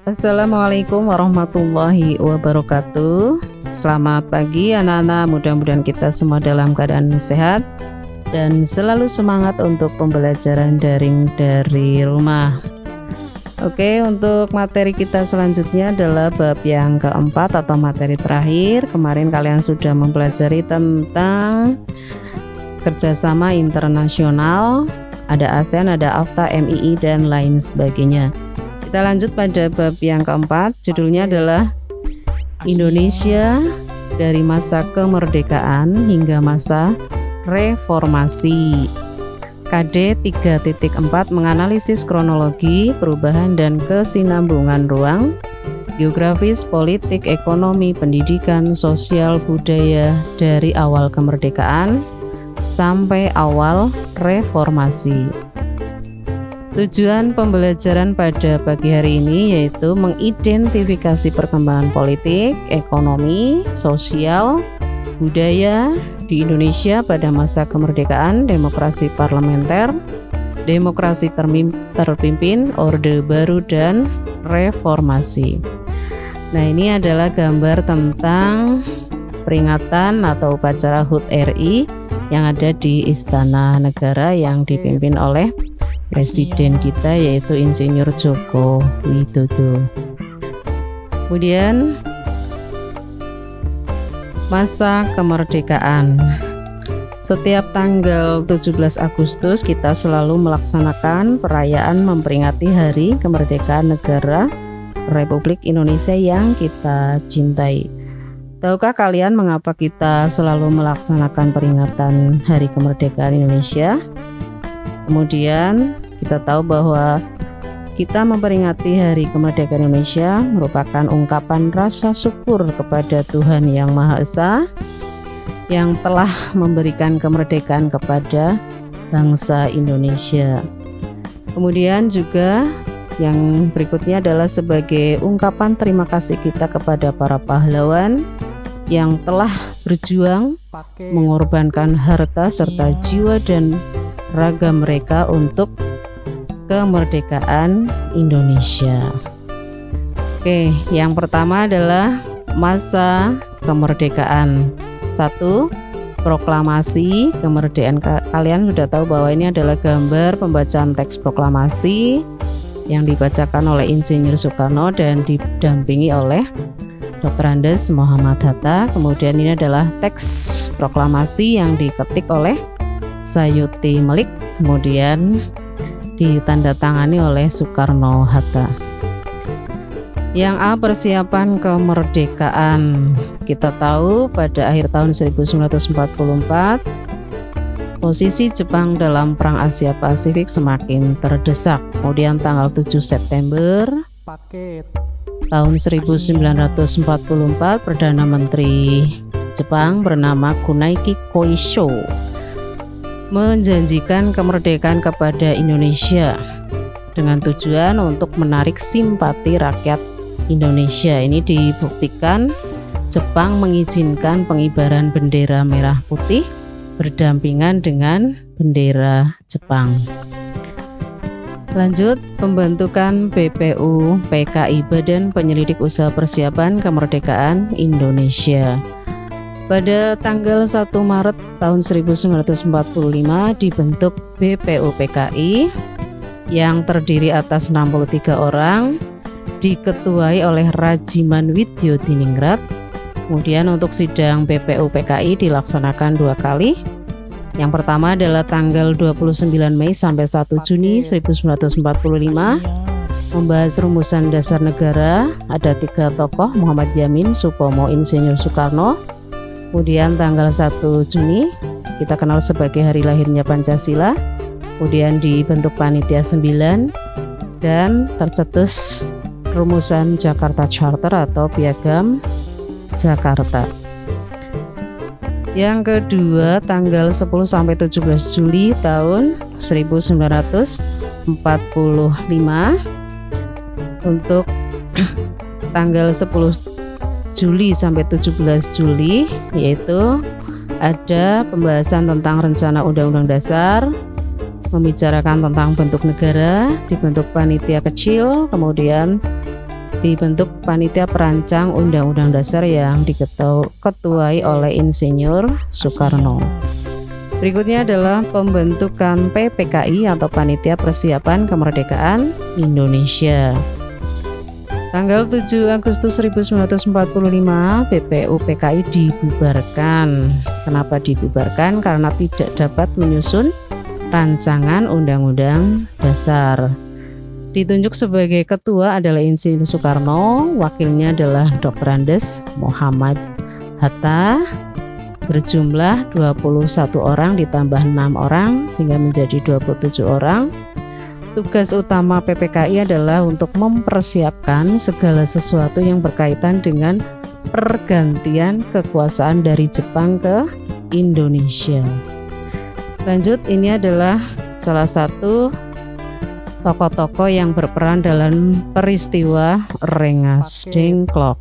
Assalamualaikum warahmatullahi wabarakatuh. Selamat pagi anak-anak, mudah-mudahan kita semua dalam keadaan sehat dan selalu semangat untuk pembelajaran daring dari rumah. Oke, untuk materi kita selanjutnya adalah bab yang keempat atau materi terakhir. Kemarin kalian sudah mempelajari tentang kerjasama internasional, ada ASEAN, ada AFTA, MII, dan lain sebagainya. Kita lanjut pada bab yang keempat, judulnya adalah Indonesia dari masa kemerdekaan hingga masa reformasi. KD 3.4 menganalisis kronologi, perubahan dan kesinambungan ruang, geografis, politik, ekonomi, pendidikan, sosial, budaya dari awal kemerdekaan sampai awal reformasi. Tujuan pembelajaran pada pagi hari ini yaitu mengidentifikasi perkembangan politik, ekonomi, sosial, budaya di Indonesia pada masa kemerdekaan, demokrasi parlementer, demokrasi terpimpin, orde baru, dan reformasi. Nah, ini adalah gambar tentang peringatan atau upacara HUT RI yang ada di Istana Negara yang dipimpin oleh Presiden kita yaitu Insinyur Joko Widodo. Kemudian masa kemerdekaan. Setiap tanggal 17 Agustus kita selalu melaksanakan perayaan memperingati Hari Kemerdekaan Negara Republik Indonesia yang kita cintai. Tahukah kalian mengapa kita selalu melaksanakan peringatan Hari Kemerdekaan Indonesia? Kemudian kita tahu bahwa kita memperingati Hari Kemerdekaan Indonesia merupakan ungkapan rasa syukur kepada Tuhan Yang Maha Esa yang telah memberikan kemerdekaan kepada bangsa Indonesia. Kemudian juga yang berikutnya adalah sebagai ungkapan terima kasih kita kepada para pahlawan yang telah berjuang mengorbankan harta serta jiwa dan raga mereka untuk kemerdekaan Indonesia. Oke, yang pertama adalah masa kemerdekaan. 1. Proklamasi kemerdekaan. Kalian sudah tahu bahwa ini adalah gambar pembacaan teks proklamasi yang dibacakan oleh Insinyur Soekarno dan didampingi oleh Dr. Andes Muhammad Hatta. Kemudian ini adalah teks proklamasi yang diketik oleh Sayuti Melik, kemudian ditandatangani oleh Soekarno-Hatta. Yang A, persiapan kemerdekaan. Kita tahu pada akhir tahun 1944 posisi Jepang dalam Perang Asia Pasifik semakin terdesak. Kemudian tanggal 7 September tahun 1944 Perdana Menteri Jepang bernama Kunaiki Koisho menjanjikan kemerdekaan kepada Indonesia dengan tujuan untuk menarik simpati rakyat Indonesia. Ini dibuktikan Jepang mengizinkan pengibaran bendera merah putih berdampingan dengan bendera Jepang. Lanjut, pembentukan BPU PKI Badan Penyelidik Usaha Persiapan Kemerdekaan Indonesia. Pada tanggal 1 Maret tahun 1945 dibentuk BPU PKI yang terdiri atas 63 orang, diketuai oleh Rajiman Widyodiningrat. Kemudian untuk sidang BPU PKI dilaksanakan 2 kali. Yang pertama adalah tanggal 29 Mei sampai 1 Juni 1945 membahas rumusan dasar negara. Ada 3 tokoh, Muhammad Yamin, Supomo, Insinyur Soekarno. Kemudian tanggal 1 Juni kita kenal sebagai hari lahirnya Pancasila. Kemudian dibentuk panitia 9 dan tercetus rumusan Jakarta Charter atau Piagam Jakarta. Yang kedua tanggal 10 sampai 17 Juli tahun 1945. Untuk tanggal 10 Juli sampai 17 Juli yaitu ada pembahasan tentang rencana Undang-Undang Dasar, membicarakan tentang bentuk negara, dibentuk panitia kecil, kemudian dibentuk panitia perancang Undang-Undang Dasar yang diketuai oleh Insinyur Soekarno. Berikutnya adalah pembentukan PPKI atau Panitia Persiapan Kemerdekaan Indonesia. Tanggal 7 Agustus 1945 BPUPKI dibubarkan. Kenapa dibubarkan? Karena tidak dapat menyusun rancangan Undang-Undang Dasar. Ditunjuk sebagai ketua adalah Insinyur Soekarno, wakilnya adalah Dr. Andes Muhammad Hatta. Berjumlah 21 orang ditambah 6 orang sehingga menjadi 27 orang. Tugas utama PPKI adalah untuk mempersiapkan segala sesuatu yang berkaitan dengan pergantian kekuasaan dari Jepang ke Indonesia. Lanjut, ini adalah salah satu tokoh-tokoh yang berperan dalam peristiwa Rengas Dengklok.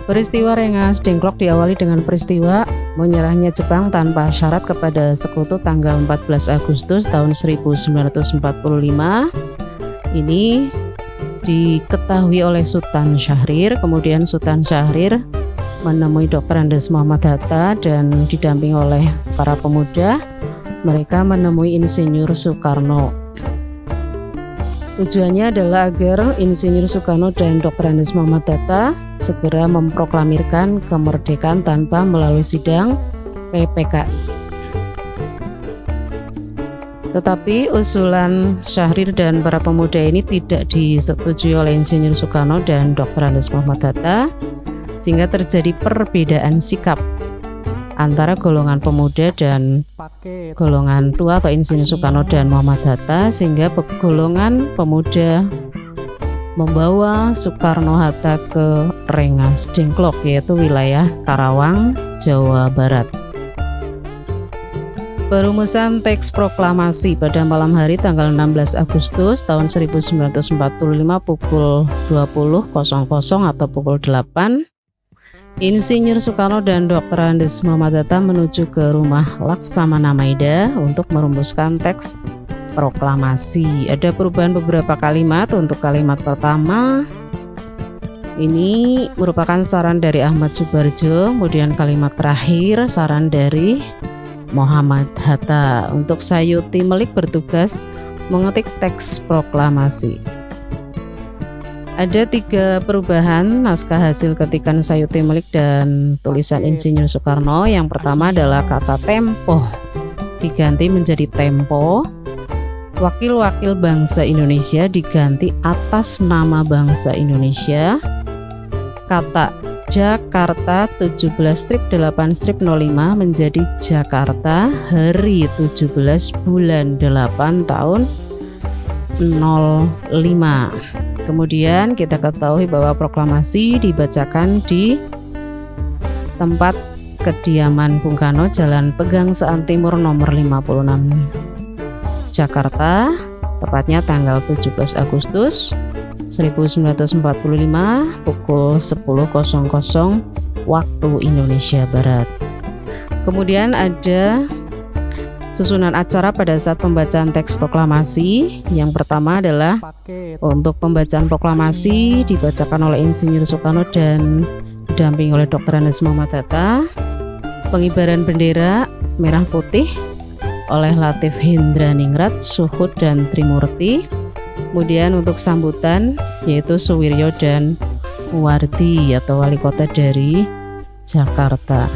Peristiwa Rengas Dengklok diawali dengan peristiwa menyerahnya Jepang tanpa syarat kepada sekutu tanggal 14 Agustus tahun 1945. Ini diketahui oleh Sultan Syahrir. Kemudian Sultan Syahrir menemui Dr. Andes Muhammad Hatta dan didampingi oleh para pemuda. Mereka menemui Insinyur Soekarno. Tujuannya adalah agar Insinyur Soekarno dan Dr. Andes Muhammad Hatta segera memproklamirkan kemerdekaan tanpa melalui sidang PPKI. Tetapi usulan Syahrir dan para pemuda ini tidak disetujui oleh Insinyur Soekarno dan Dr. Andes Muhammad Hatta, sehingga terjadi perbedaan sikap antara golongan pemuda dan golongan tua atau Insinyur Soekarno dan Muhammad Hatta, sehingga golongan pemuda membawa Soekarno-Hatta ke Rengas Dengklok, yaitu wilayah Karawang, Jawa Barat. Perumusan teks proklamasi pada malam hari tanggal 16 Agustus tahun 1945 pukul 20.00 atau pukul 8. Insinyur Soekarno dan Dr. Andes Muhammad Hatta menuju ke rumah Laksamana Maida untuk merumuskan teks proklamasi. Ada perubahan beberapa kalimat. Untuk kalimat pertama ini merupakan saran dari Ahmad Subarjo, kemudian kalimat terakhir saran dari Muhammad Hatta. Untuk Sayuti Melik bertugas mengetik teks proklamasi. Ada 3 perubahan naskah hasil ketikan Sayuti Melik dan tulisan Insinyur Soekarno. Yang pertama adalah kata tempo diganti menjadi tempo. Wakil-wakil bangsa Indonesia diganti atas nama bangsa Indonesia. Kata Jakarta 17-8-05 menjadi Jakarta hari 17 bulan 8 tahun 05. Kemudian kita ketahui bahwa proklamasi dibacakan di tempat kediaman Bung Karno, Jalan Pegangsaan Timur nomor 56, Jakarta, tepatnya tanggal 17 Agustus 1945 pukul 10.00 waktu Indonesia Barat. Kemudian ada susunan acara pada saat pembacaan teks proklamasi. Yang pertama adalah untuk pembacaan proklamasi dibacakan oleh Insinyur Soekarno dan didampingi oleh Dr. Andes Muhammad Hatta. Pengibaran bendera merah putih oleh Latif Hendraningrat, Suhud dan Trimurti. Kemudian untuk sambutan yaitu Suwiryo dan Muwardi atau wali kota dari Jakarta.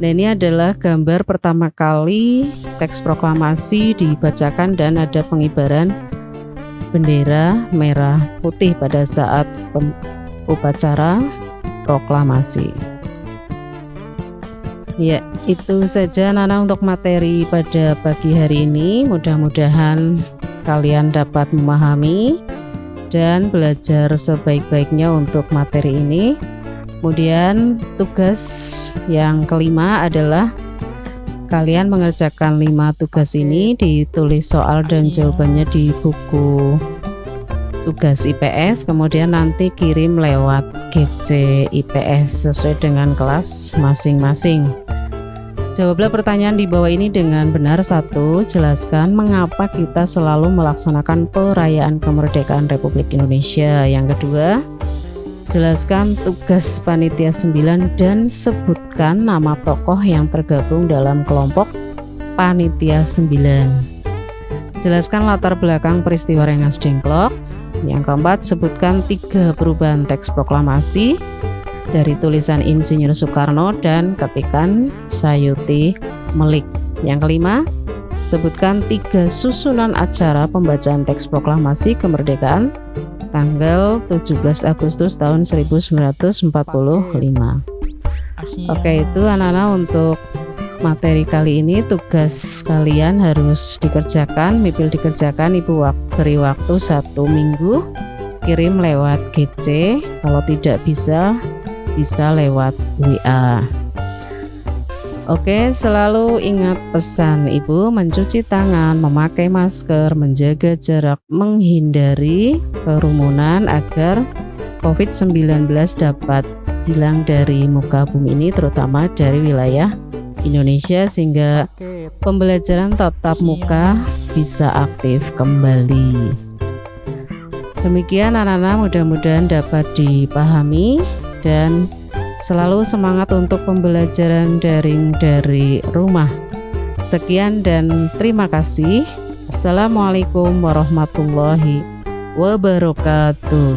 Nah, ini adalah gambar pertama kali teks proklamasi dibacakan dan ada pengibaran bendera merah putih pada saat upacara proklamasi. Ya, itu saja Nana untuk materi pada pagi hari ini. Mudah-mudahan kalian dapat memahami dan belajar sebaik-baiknya untuk materi ini. Kemudian tugas yang kelima adalah kalian mengerjakan 5 tugas ini, ditulis soal dan jawabannya di buku tugas IPS, kemudian nanti kirim lewat GC IPS sesuai dengan kelas masing-masing. Jawablah pertanyaan di bawah ini dengan benar. 1. Jelaskan mengapa kita selalu melaksanakan perayaan kemerdekaan Republik Indonesia. Yang kedua, jelaskan tugas panitia 9 dan sebutkan nama tokoh yang tergabung dalam kelompok panitia 9. Jelaskan latar belakang peristiwa Rengas Dengklok. Yang keempat, sebutkan 3 perubahan teks proklamasi dari tulisan Insinyur Soekarno dan ketikan Sayuti Melik. Yang kelima, sebutkan 3 susunan acara pembacaan teks proklamasi kemerdekaan tanggal 17 Agustus tahun 1945. Oke, itu anak-anak untuk materi kali ini. Tugas kalian harus dikerjakan, mipil dikerjakan. Ibu beri waktu 1 minggu, kirim lewat GC. Kalau tidak bisa lewat WA. Oke, selalu ingat pesan Ibu, mencuci tangan, memakai masker, menjaga jarak, menghindari kerumunan agar COVID-19 dapat hilang dari muka bumi ini, terutama dari wilayah Indonesia, sehingga pembelajaran tatap muka bisa aktif kembali. Demikian anak-anak, mudah-mudahan dapat dipahami dan selalu semangat untuk pembelajaran daring dari rumah. Sekian dan terima kasih. Assalamualaikum warahmatullahi wabarakatuh.